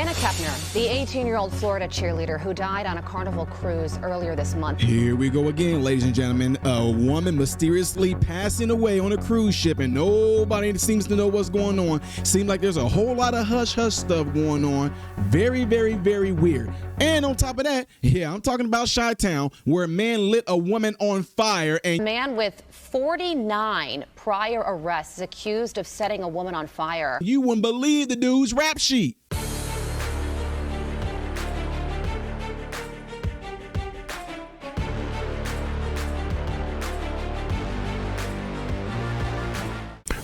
Anna Kepner, the 18-year-old Florida cheerleader who died on a Carnival cruise earlier this month. Here we go again, ladies and gentlemen. A woman mysteriously passing away on a cruise ship, and nobody seems to know what's going on. Seems like there's a whole lot of hush-hush stuff going on. Very, very, very weird. And on top of that, yeah, I'm talking about Chi-Town, where a man lit a woman on fire. And a man with 49 prior arrests is accused of setting a woman on fire. You wouldn't believe the dude's rap sheet.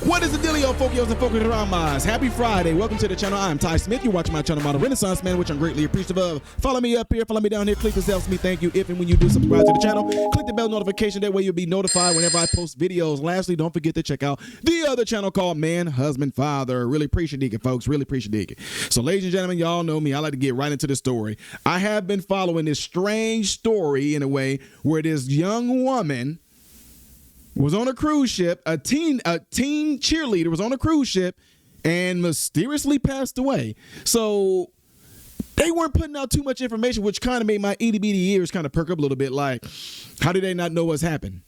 What is the dealio, Fokios and Fokiramas? Happy Friday. Welcome to the channel. I'm Ty Smith. You're watching my channel, Model Renaissance Man, which I'm greatly appreciative of. Follow me up here. Follow me down here. Click this helps me. Thank you. If and when you do subscribe to the channel, click the bell notification. That way you'll be notified whenever I post videos. Lastly, don't forget to check out the other channel called Man, Husband, Father. Really appreciate it, folks. Really appreciate it. So, ladies and gentlemen, y'all know me. I like to get right into the story. I have been following this strange story in a way where this young woman was on a cruise ship, a teen cheerleader was on a cruise ship and mysteriously passed away. So they weren't putting out too much information, which kind of made my itty bitty ears kind of perk up a little bit. Like, how do they not know what's happened?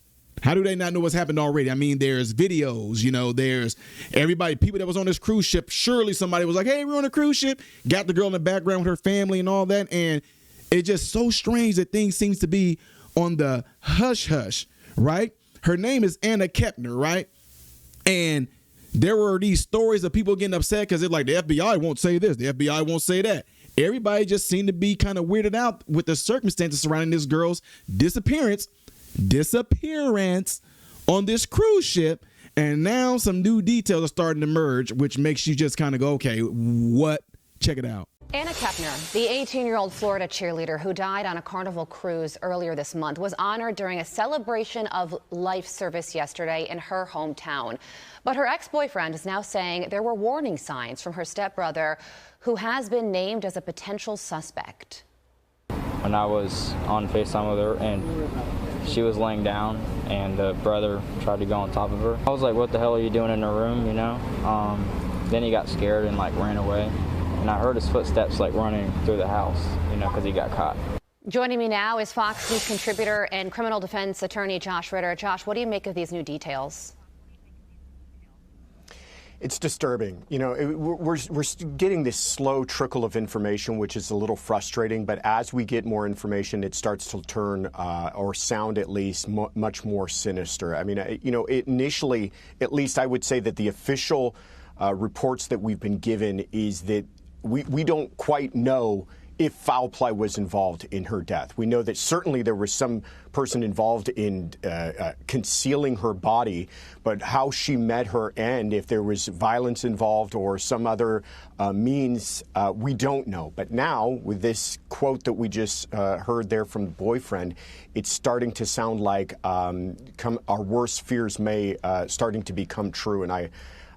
How do they not know what's happened already? I mean, there's videos, you know, there's everybody, people that was on this cruise ship. Surely somebody was like, hey, we're on a cruise ship. Got the girl in the background with her family and all that. And it's just so strange that things seems to be on the hush hush, right? Her name is Anna Kepner, right? And there were these stories of people getting upset because they're like, the FBI won't say this, the FBI won't say that. Everybody just seemed to be kind of weirded out with the circumstances surrounding this girl's disappearance on this cruise ship. And now some new details are starting to emerge, which makes you just kind of go, okay, what? Check it out. Anna Kepner, the 18-year-old Florida cheerleader who died on a Carnival cruise earlier this month, was honored during a celebration of life service yesterday in her hometown. But her ex-boyfriend is now saying there were warning signs from her stepbrother, who has been named as a potential suspect. When I was on FaceTime with her and she was laying down and the brother tried to go on top of her, I was like, what the hell are you doing in the room, you know? Then he got scared and like ran away. And I heard his footsteps like running through the house, you know, because he got caught. Joining me now is Fox News contributor and criminal defense attorney Josh Ritter. Josh, what do you make of these new details? It's disturbing. You know, we're getting this slow trickle of information, which is a little frustrating. But as we get more information, it starts to turn or sound at least much more sinister. I mean, you know, initially, at least I would say that the official reports that we've been given is that we don't quite know if foul play was involved in her death. We know that certainly there was some person involved in concealing her body, but how she met her end, if there was violence involved or some other means, we don't know. But now, with this quote that we just heard there from the boyfriend, it's starting to sound like our worst fears may starting to become true. And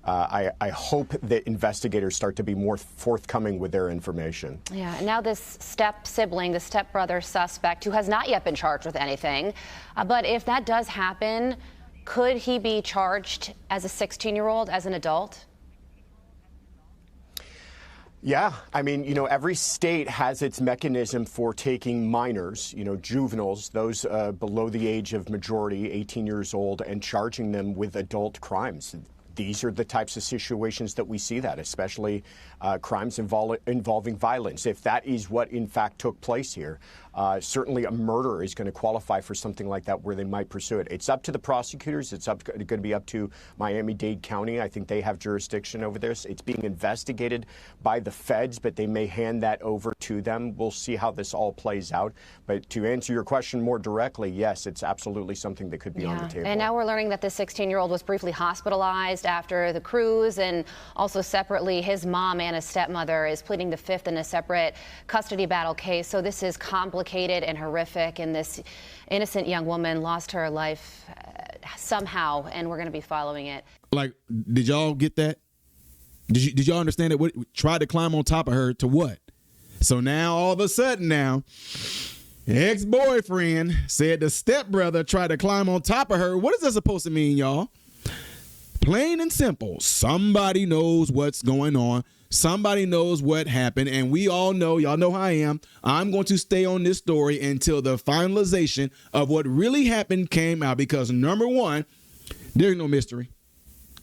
I hope that investigators start to be more forthcoming with their information. Yeah, and now this step-sibling, the stepbrother suspect, who has not yet been charged with anything, but if that does happen, could he be charged as a 16-year-old, as an adult? Yeah, I mean, you know, every state has its mechanism for taking minors, you know, juveniles, those below the age of majority, 18 years old, and charging them with adult crimes. These are the types of situations that we see that, especially crimes involving violence. If that is what, in fact, took place here, certainly a murder is going to qualify for something like that where they might pursue it. It's up to the prosecutors. It's going to be up to Miami-Dade County. I think they have jurisdiction over this. It's being investigated by the feds, but they may hand that over to them. We'll see how this all plays out. But to answer your question more directly, yes, it's absolutely something that could be on the table. And now we're learning that the 16-year-old was briefly hospitalized after the cruise, and also separately, his mom and his stepmother is pleading the fifth in a separate custody battle case. So this is complicated and horrific, and this innocent young woman lost her life somehow, and we're going to be following it. Like, did y'all get that? Did y'all understand it? What tried to climb on top of her to what? So now all of a sudden now, ex-boyfriend said the stepbrother tried to climb on top of her. What is that supposed to mean, y'all? Plain and simple, somebody knows what's going on. somebody knows what happened, and we all know, y'all know how I am. I'm going to stay on this story until the finalization of what really happened came out, because number one, there's no mystery.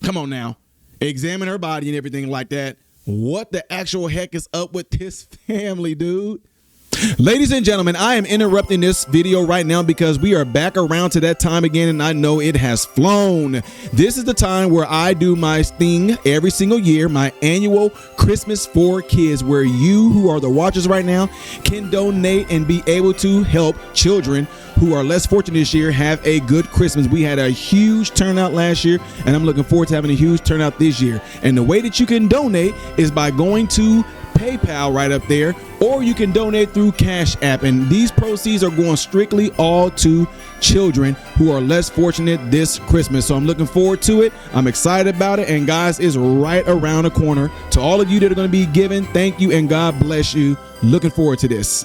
Come on now. Examine her body and everything like that. What the actual heck is up with this family, dude? Ladies and gentlemen, I am interrupting this video right now because we are back around to that time again, and I know it has flown. This is the time where I do my thing every single year, my annual Christmas for Kids, where you who are the watchers right now can donate and be able to help children who are less fortunate this year have a good Christmas. We had a huge turnout last year, and I'm looking forward to having a huge turnout this year. And the way that you can donate is by going to PayPal right up there, or you can donate through Cash App, and these proceeds are going strictly all to children who are less fortunate this Christmas. So I'm looking forward to it. I'm excited about it, and guys, it's right around the corner. To all of you that are going to be giving, thank you and God bless you. Looking forward to this.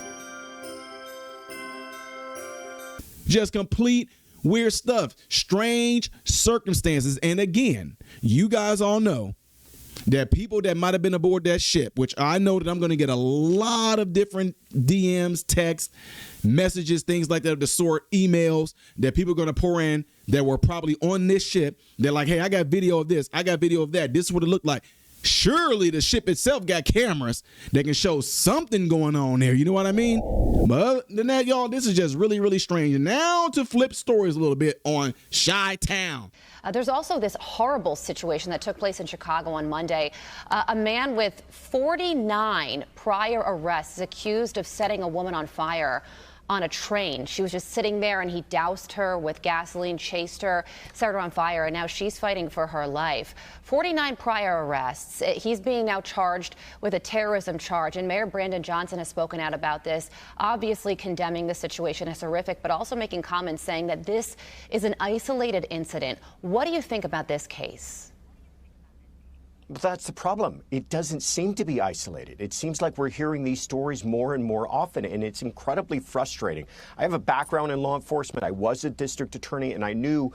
Just complete weird stuff, strange circumstances, and again, you guys all know that people that might have been aboard that ship, which I know that I'm going to get a lot of different DMs, texts, messages, things like that of the sort, emails that people are going to pour in that were probably on this ship. They're like, hey, I got video of this. I got video of that. This is what it looked like. Surely the ship itself got cameras that can show something going on there. You know what I mean? But other than that, y'all, this is just really, really strange. And now to flip stories a little bit on Chi-Town. There's also this horrible situation that took place in Chicago on Monday. A man with 49 prior arrests is accused of setting a woman on fire on a train. She was just sitting there and he doused her with gasoline, chased her, set her on fire, and now she's fighting for her life. 49 prior arrests. He's being now charged with a terrorism charge, and Mayor Brandon Johnson has spoken out about this, obviously condemning the situation as horrific, but also making comments saying that this is an isolated incident. What do you think about this case? But that's the problem. It doesn't seem to be isolated. It seems like we're hearing these stories more and more often, and it's incredibly frustrating. I have a background in law enforcement. I was a district attorney, and I knew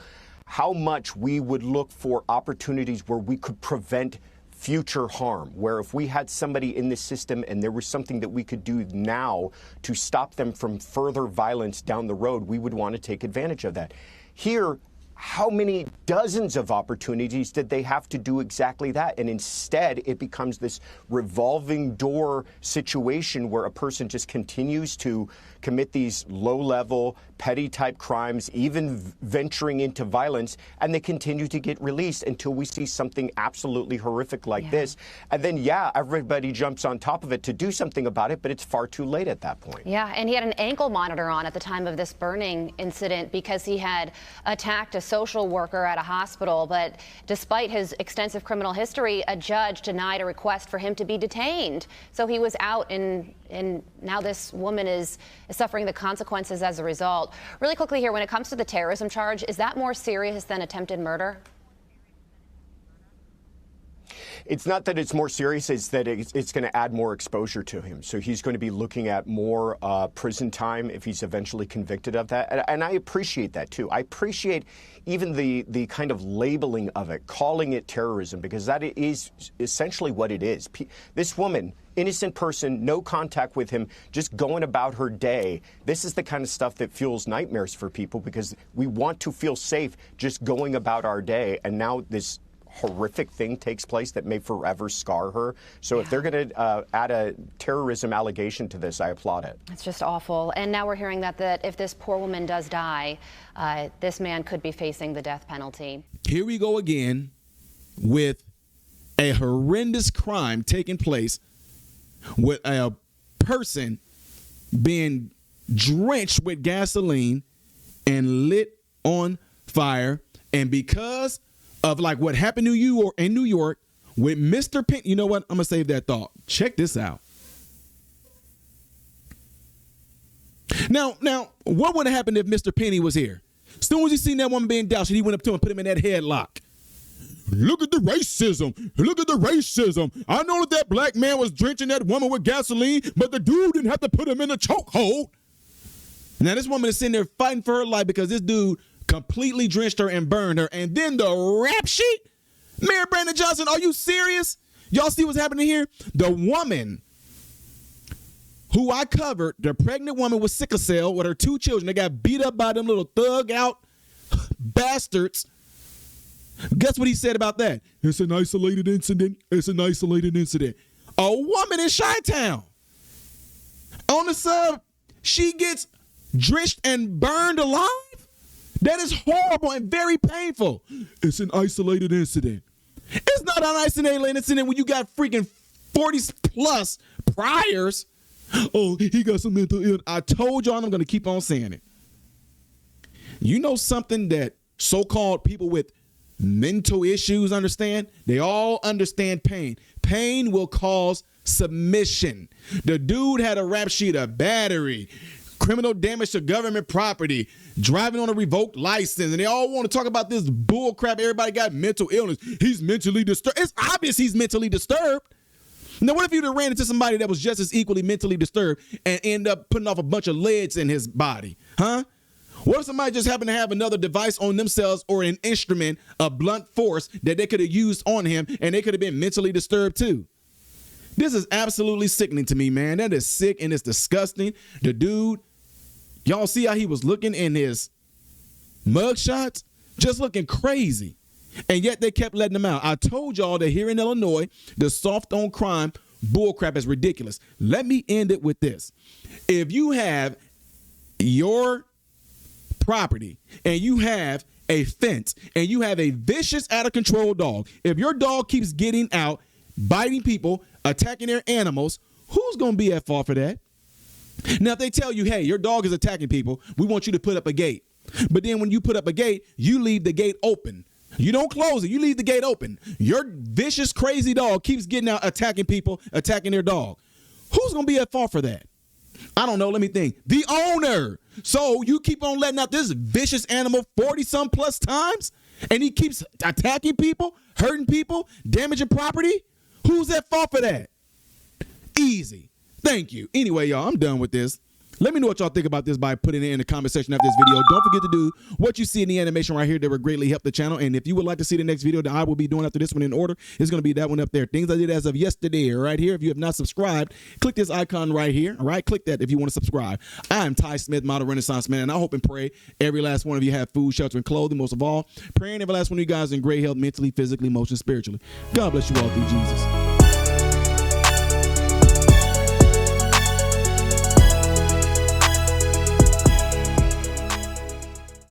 how much we would look for opportunities where we could prevent future harm, where if we had somebody in the system and there was something that we could do now to stop them from further violence down the road, we would want to take advantage of that. Here, how many dozens of opportunities did they have to do exactly that? And instead, it becomes this revolving door situation where a person just continues to commit these low-level, petty-type crimes, even venturing into violence, and they continue to get released until we see something absolutely horrific like this. And then, everybody jumps on top of it to do something about it, but it's far too late at that point. Yeah, and he had an ankle monitor on at the time of this burning incident because he had attacked a social worker at a hospital, but despite his extensive criminal history, a judge denied a request for him to be detained. So he was out, and now this woman is suffering the consequences as a result. Really quickly here, when it comes to the terrorism charge, is that more serious than attempted murder? It's not that it's more serious, it's that it's going to add more exposure to him. So he's going to be looking at more prison time if he's eventually convicted of that. And I appreciate that, too. I appreciate even the kind of labeling of it, calling it terrorism, because that is essentially what it is. This woman, innocent person, no contact with him, just going about her day. This is the kind of stuff that fuels nightmares for people because we want to feel safe just going about our day. And now this horrific thing takes place that may forever scar her. So if they're going to add a terrorism allegation to this, I applaud it. It's just awful. And now we're hearing that if this poor woman does die, this man could be facing the death penalty. Here we go again with a horrendous crime taking place with a person being drenched with gasoline and lit on fire. And because of like what happened to you in New York with Mr. Pink, you know what? I'm going to save that thought. Check this out. Now, what would have happened if Mr. Penny was here? As soon as he seen that woman being doused, he went up to him and put him in that headlock. Look at the racism. Look at the racism. I know that black man was drenching that woman with gasoline, but the dude didn't have to put him in a chokehold. Now, this woman is sitting there fighting for her life because this dude completely drenched her and burned her. And then the rap sheet? Mayor Brandon Johnson, are you serious? Y'all see what's happening here? The woman who I covered, the pregnant woman with sickle cell with her 2 children, they got beat up by them little thug out bastards. Guess what he said about that? It's an isolated incident. It's an isolated incident. A woman in Chi-Town on the sub, she gets drenched and burned alive. That is horrible and very painful. It's an isolated incident. It's not an isolated incident when you got freaking 40 plus priors. Oh, he got some mental illness. I told y'all, and I'm going to keep on saying it. You know something that so-called people with mental issues understand? They all understand pain. Pain will cause submission. The dude had a rap sheet of battery, criminal damage to government property, driving on a revoked license, and they all want to talk about this bull crap. Everybody got mental illness. He's mentally disturbed. It's obvious he's mentally disturbed. Now, what if you'd have ran into somebody that was just as equally mentally disturbed and end up putting off a bunch of leads in his body? Huh? What if somebody just happened to have another device on themselves or an instrument, a blunt force that they could have used on him, and they could have been mentally disturbed too? This is absolutely sickening to me, man. That is sick and it's disgusting. The dude, y'all see how he was looking in his mugshots? Just looking crazy. And yet they kept letting him out. I told y'all that here in Illinois, the soft on crime bullcrap is ridiculous. Let me end it with this. If you have your property and you have a fence and you have a vicious, out of control dog, if your dog keeps getting out, biting people, attacking their animals, who's going to be at fault for that? Now, if they tell you, hey, your dog is attacking people, we want you to put up a gate. But then when you put up a gate, you leave the gate open. You don't close it. You leave the gate open. Your vicious, crazy dog keeps getting out, attacking people, attacking their dog. Who's going to be at fault for that? I don't know. Let me think. The owner. So you keep on letting out this vicious animal 40-some plus times, and he keeps attacking people, hurting people, damaging property. Who's at fault for that? Easy. Thank you. Anyway, y'all, I'm done with this. Let me know what y'all think about this by putting it in the comment section of this video. Don't forget to do what you see in the animation right here that would greatly help the channel. And if you would like to see the next video that I will be doing after this one in order, it's going to be that one up there. Things I did as of yesterday right here. If you have not subscribed, click this icon right here. All right, click that if you want to subscribe. I'm Ty Smith, Model Renaissance Man, and I hope and pray every last one of you have food, shelter, and clothing. Most of all, praying every last one of you guys in great health, mentally, physically, emotionally, spiritually. God bless you all through Jesus.